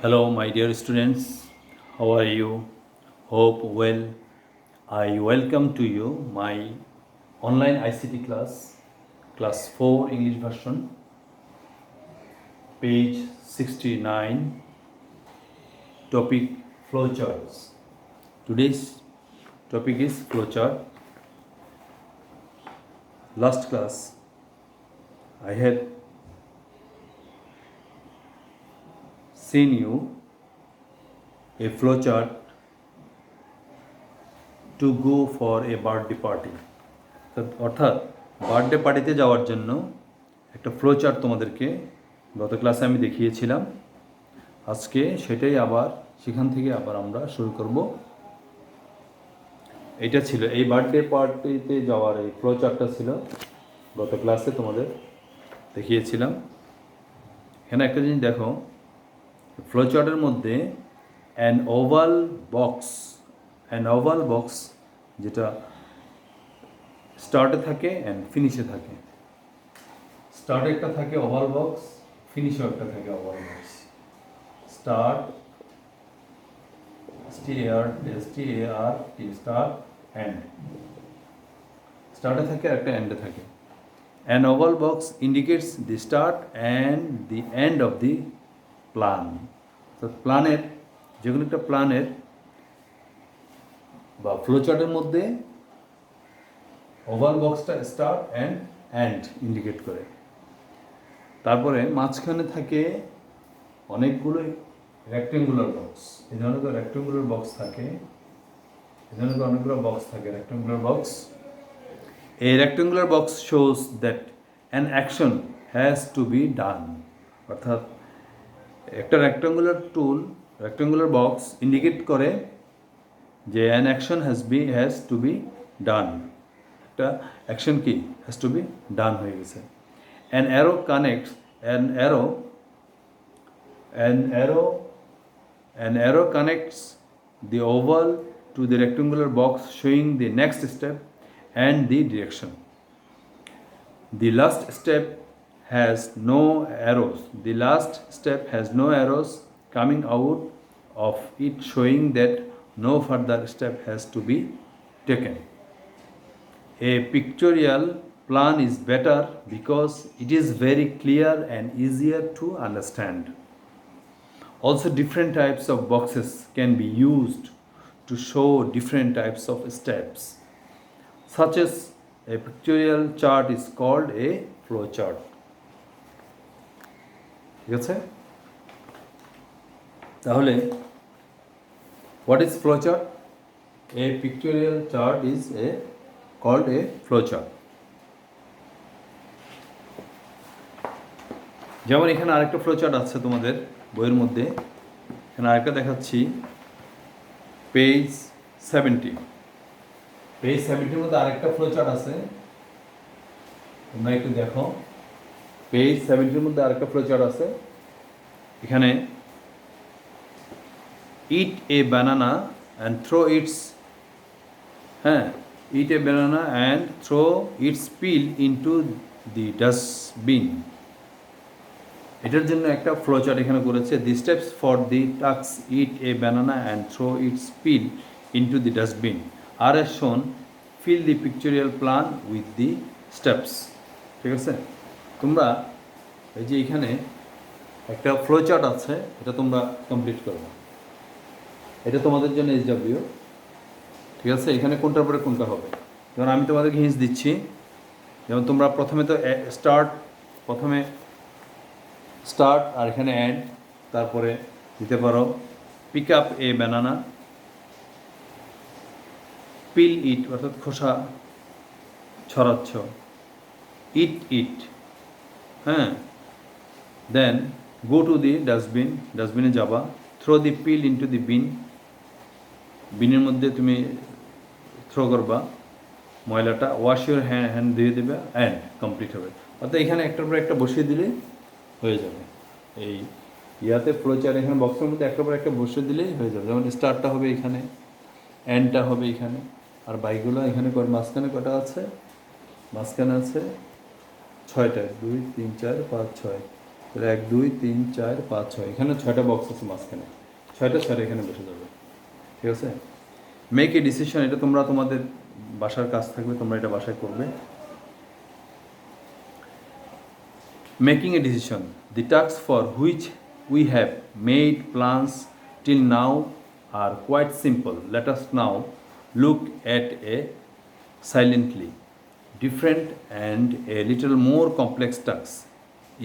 Hello, my dear students. How are you? Hope well. I welcome to you my online ICT class 4 English version, page 69, topic flowcharts. Today's topic is flowchart. Last class, I had seen you a flowchart to go for a birthday party. অর্থাৎ birthday পার্টিতে যাওয়ার জন্য একটা flowchart তোমাদেরকে গত ক্লাসে আমি দেখিয়েছিলাম। আজকে সেটাই আবার সেখান থেকে আবার আমরা শুরু করব। এটা ছিল এই বার্থডে পার্টিতে যাওয়ার এই ফ্লোচার্টটা ছিল গত ক্লাসে তোমাদের দেখিয়েছিলাম। এখানে একটা জিনিস দেখো, ফ্লোচার্টের মধ্যে অ্যান ওভাল বক্স যেটা স্টার্টে থাকে অ্যান্ড ফিনিশে থাকে। স্টার্টে একটা থাকে ওভাল বক্স, ফিনিশেও একটা থাকে oval box. Start start end, স্টার্টে থাকে একটা এন্ডে থাকে। An oval box indicates the start and the end of the plan. তো প্ল্যানের যে কোনো একটা প্ল্যানের বা ফ্লোচার্টের মধ্যে ওভাল বক্সটা স্টার্ট অ্যান্ড এন্ড ইন্ডিকেট করে। তারপরে মাঝখানে থাকে অনেকগুলো রেক্টেঙ্গুলার বক্স। এই ধরনের রেক্টেঙ্গুলার বক্স থাকে, এই ধরনের অনেকগুলো বক্স থাকে রেক্টেঙ্গুলার বক্স। এই rectangular box shows that an action has to be done. অর্থাৎ একটা রেক্টেঙ্গুলার বক্স ইন্ডিকেট করে যে an action has to be done. একটা অ্যাকশন কি হ্যাজ টু বি ডান হয়ে গেছে। An arrow connects the oval to the rectangular box, showing the next step and the direction. The last step has no arrows coming out of it, showing that no further step has to be taken. A pictorial plan is better because it is very clear and easier to understand. Also, different types of boxes can be used to show different types of steps. Such as a pictorial chart is called a flow chart. ঠিক আছে? তাহলে what is flow chart? A pictorial chart is called a flow chart. যেমন এখানে আরেকটা flow chart আছে তোমাদের বইয়ের মধ্যে। এখানে আরেকটা দেখাচ্ছি, পেজ 70। পেজ 70-র মধ্যে আরেকটা ফ্লো চার্ট আছে, তোমরা একটু দেখো। পেজ 70-র মধ্যে আরেকটা ফ্লো চার্ট আছে। এখানে eat a banana and throw its peel into the dustbin. এটার জন্য একটা ফ্লো চার্ট এখানে করেছে। The steps for the task eat a banana and throw its peel into the dustbin are as shown. Fill the pictorial plan with the steps. ঠিক আছে? তোমরা এই যে এখানে একটা ফ্লো চার্ট আছে, এটা তোমরা কমপ্লিট করবে। এটা তোমাদের জন্য SW। ঠিক আছে? এখানে কোনটার পরে কোনটা হবে, যেমন আমি তোমাদেরকে হিন্টস দিচ্ছি। যেমন তোমরা প্রথমে তো স্টার্ট আর এখানে এন্ড, তারপরে দিতে পারো পিক আপ এ ব্যানানা, পিল ইট অর্থাৎ খোসা ছড়াচ্ছ, ইট, হ্যাঁ। দেন গো টু দি ডাস্টবিনে যাবা, থ্রো দি পিল ইনটু দি বিনের মধ্যে তুমি থ্রো করবা ময়লাটা, ওয়াশ ইউর হ্যান্ড দিয়ে দেবে, অ্যান্ড কমপ্লিট হবে। অর্থাৎ এখানে একটার পর একটা বসিয়ে দিলে হয়ে যাবে। এই ইয়াতে ফ্লোচার্ট এখানে বক্সের মধ্যে একটার পর একটা বসিয়ে দিলেই হয়ে যাবে। যেমন স্টার্টটা হবে এখানে, এন্ডটা হবে এখানে, আর বাইকগুলো এখানে মাঝখানে কটা আছে? মাঝখানে আছে 6টা, 2 3 4 5 6। তাহলে 1 2 3 4 5 6 এখানে 6টা বক্স আছে মাঝখানে, 6টা এখানে বসে যাবে। ঠিক আছে, মেক এ ডিসিশন, এটা তোমরা তোমাদের বাসার কাজ থাকবে, তোমরা এটা বাসায় করবে। Making a decision, the tasks for which we have made plans till now are quite simple. Let us now look at a silently different and a little more complex task.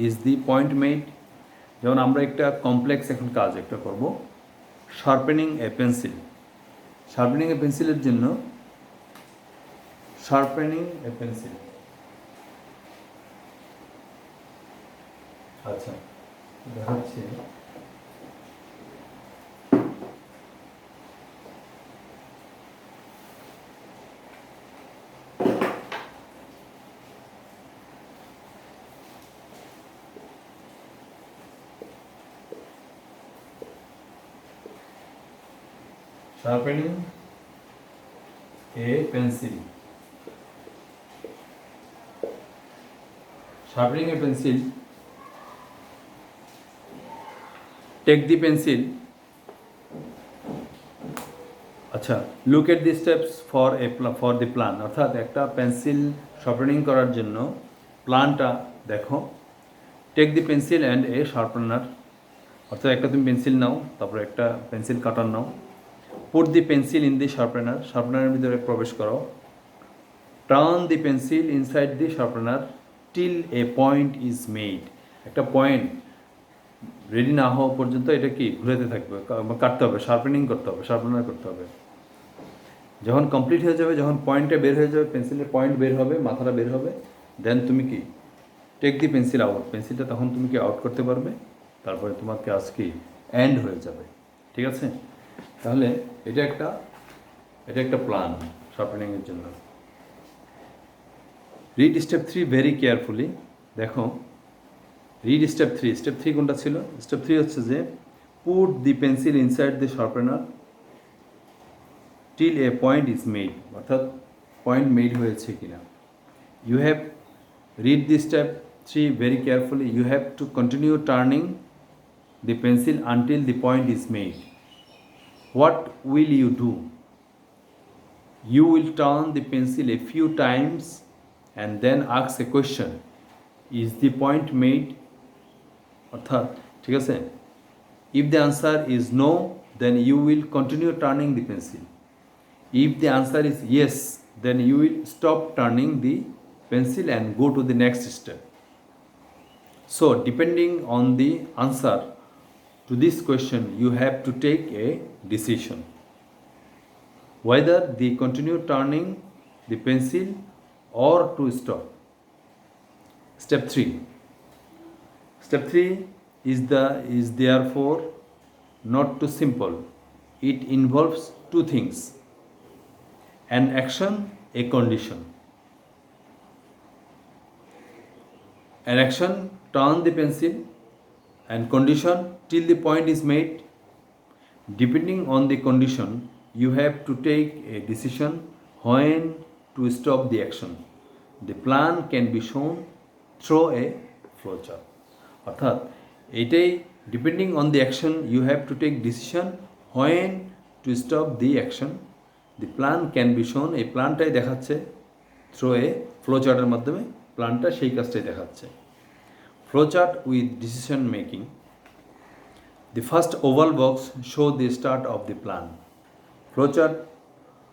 Is the point made? যেমন আমরা একটা complex এখন কাজ একটা করব, sharpening a pencil. Sharpening এ পেন্সিলের জন্য sharpening a pencil, আচ্ছা দেখাচ্ছি। Sharpening a pencil. Sharpening a pencil. Take the pencil. আচ্ছা, look at the steps for the plan. অর্থাৎ একটা পেন্সিল শার্পেনিং করার জন্য প্ল্যানটা দেখো। Take the pencil and a sharpener, অর্থাৎ একটা তুমি পেন্সিল নাও, তারপরে একটা পেন্সিল কাটার নাও। Put the pencil in the sharpener, শার্পনারের ভিতরে প্রবেশ করো। Turn the pencil inside the sharpener till a point is made. একটা পয়েন্ট রেডি না হওয়া পর্যন্ত এটা কি ঘুরাতে থাকবে, কাটতে হবে, শার্পেনিং করতে হবে, শার্পেনার করতে হবে। যখন কমপ্লিট হয়ে যাবে, যখন পয়েন্টটা বের হয়ে যাবে, পেন্সিলের পয়েন্ট বের হবে, মাথাটা বের হবে, দেন তুমি কি টেক দি পেন্সিল আউট, পেন্সিলটা তখন তুমি কি আউট করতে পারবে, তারপরে তোমার কাজ কি এন্ড হয়ে যাবে। ঠিক আছে, তাহলে এটা একটা প্ল্যান শার্পেনিংয়ের জন্য। Read step 3 very carefully. দেখো, রিড স্টেপ 3, স্টেপ 3 কোনটা ছিল? স্টেপ 3 হচ্ছে যে put the pencil inside the sharpener till a point is made, অর্থাৎ পয়েন্ট মেড হয়েছে কিনা। You have read the step 3 very carefully, you have to continue turning the pencil until the point is made. What will you do? You will turn the pencil a few times and then ask a question, is the point made? অর্থাৎ ঠিক আছে, if the answer is no, then you will continue turning the pencil. If the answer is yes, then you will stop turning the pencil and go to the next step. So depending on the answer to this question, you have to take a decision whether they continue turning the pencil or to stop. Step 3. Step 3 is therefore not too simple. It involves two things: an action, a condition. An action, turn the pencil, and condition, till the point is made. Depending on the condition, you have to take a decision when to stop the action. The plan can be shown through a flowchart. অর্থাৎ এটাই, depending on the action you have to take decision when to stop the action. The plan can be shown, এই প্ল্যানটাই দেখাচ্ছে through a ফ্লোচার্টের মাধ্যমে, প্ল্যানটা সেই কাজটাই দেখাচ্ছে। Flowchart with decision making. The first oval box shows the start of the plan. Flowchart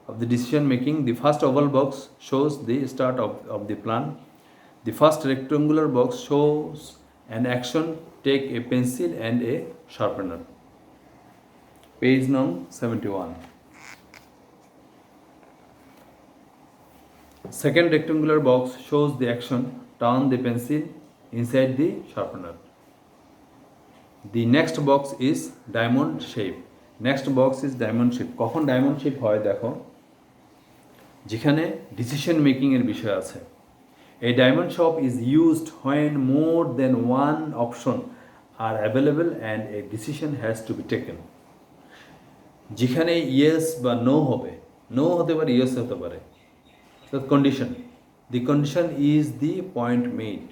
of the decision making. The first oval box shows the start of the plan. The first rectangular box shows an action: take a pencil and a sharpener. Page number 71. Second rectangular box shows the action: turn the pencil inside the sharpener. The next box is diamond shape. Next box is diamond shape. কখন diamond shape হয় দেখো, যেখানে decision making এর বিষয় আছে। A diamond shape is used when more than one option are available and a decision has to be taken. যেখানে yes বা no হবে, নো হতে পারে, ইয়েস হতে পারে। Condition, the condition is the point made.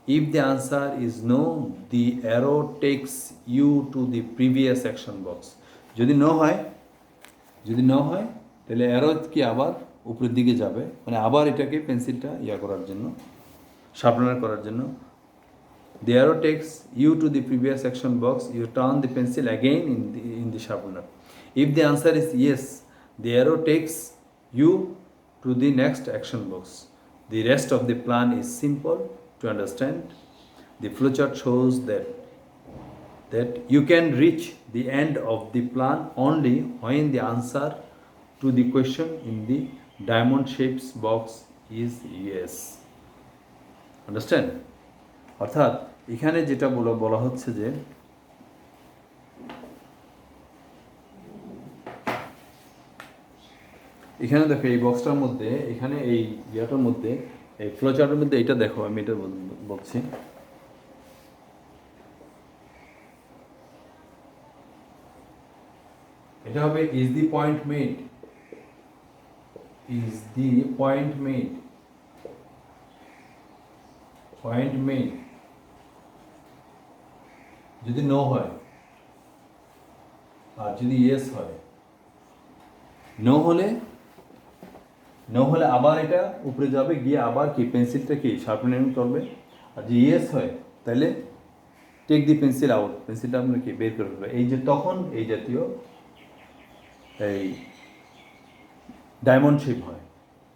If the answer is no, the arrow takes you to the previous action box. যদি no হয় তাহলে অ্যারো কি আবার উপরের দিকে যাবে, মানে আবার এটাকে পেন্সিলটা করার জন্য, শার্পনার করার জন্য। The arrow takes you to the previous action box. You turn the pencil again in the sharpener. If the answer is yes, the arrow takes you to the next action box. The rest of the plan is simple to understand. The flowchart shows that you can reach the end of the plan only when the answer to the question in the diamond shaped box is yes. Understand? অর্থাৎ এখানে যেটা বলা হচ্ছে যে এখানে দেখো এই বক্সটার মধ্যে, এখানে এই ইয়াটার মধ্যে, এই ফ্লোচার্টের মধ্যে এটা দেখো, আমি এটা বলছি। এটা হবে is the point made, is the point made, point made যদি নো হয়, আর যদি ইয়েস হয়, নো হলে আবার এটা উপরে যাবে, গিয়ে আবার কি পেন্সিলটা কি শার্পেনিং করবে। আর যদি ইয়েস হয় তাহলে টেক দি পেন্সিল আউট, পেন্সিলটা আপনার কি বের করে ফেলবে। এই যে তখন এই জাতীয় এই ডায়মন্ড শেপ হয়,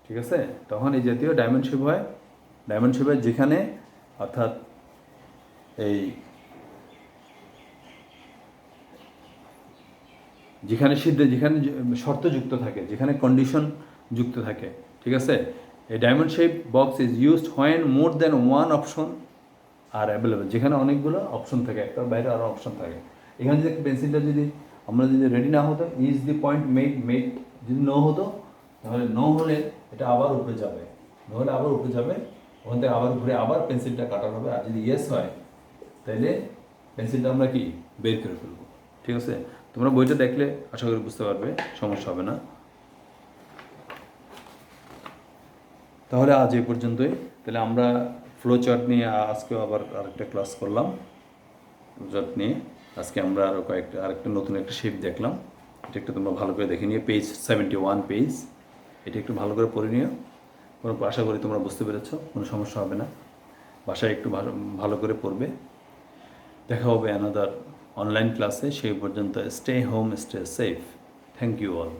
ঠিক আছে, তখন এই জাতীয় ডায়মন্ড শেপ হয়। ডায়মন্ড শেপের যেখানে অর্থাৎ এই যেখানে শর্ত যুক্ত থাকে, যেখানে কন্ডিশন যুক্ত থাকে, ঠিক আছে। এই diamond shape box is used when more than one option are available, যেখানে অনেকগুলো অপশন থাকে, একটার বাইরে আরও অপশন থাকে। এখানে যদি পেন্সিলটা যদি আমরা যদি রেডি না হতো, ইজ দি পয়েন্ট মেড যদি নো হতো, তাহলে নো হলে এটা আবার উপরে যাবে, ওখান থেকে আবার ঘুরে আবার পেন্সিলটা কাটার হবে। আর যদি ইয়েস হয় তাহলে পেন্সিলটা আমরা কি বের করে ফেলবো, ঠিক আছে। তোমরা বইটা দেখলে আশা করি বুঝতে পারবে, সমস্যা হবে না। তাহলে আজ এই পর্যন্তই। তাহলে আমরা ফ্লো চার্ট নিয়ে আজকেও আবার আরেকটা ক্লাস করলাম। ফ্লো চার্ট নিয়ে আজকে আমরা আরেকটা নতুন একটা শেপ দেখলাম। এটা একটু তোমরা ভালো করে দেখে নিয়ে, পেজ 71 পেজ, এটা একটু ভালো করে পড়ে নিও। আশা করি তোমরা বুঝতে পেরেছো, কোনো সমস্যা হবে না। বাসায় একটু ভালো করে পড়বে। দেখা হবে অ্যানাদার অনলাইন ক্লাসে। সেই পর্যন্ত stay home, stay safe. Thank you all.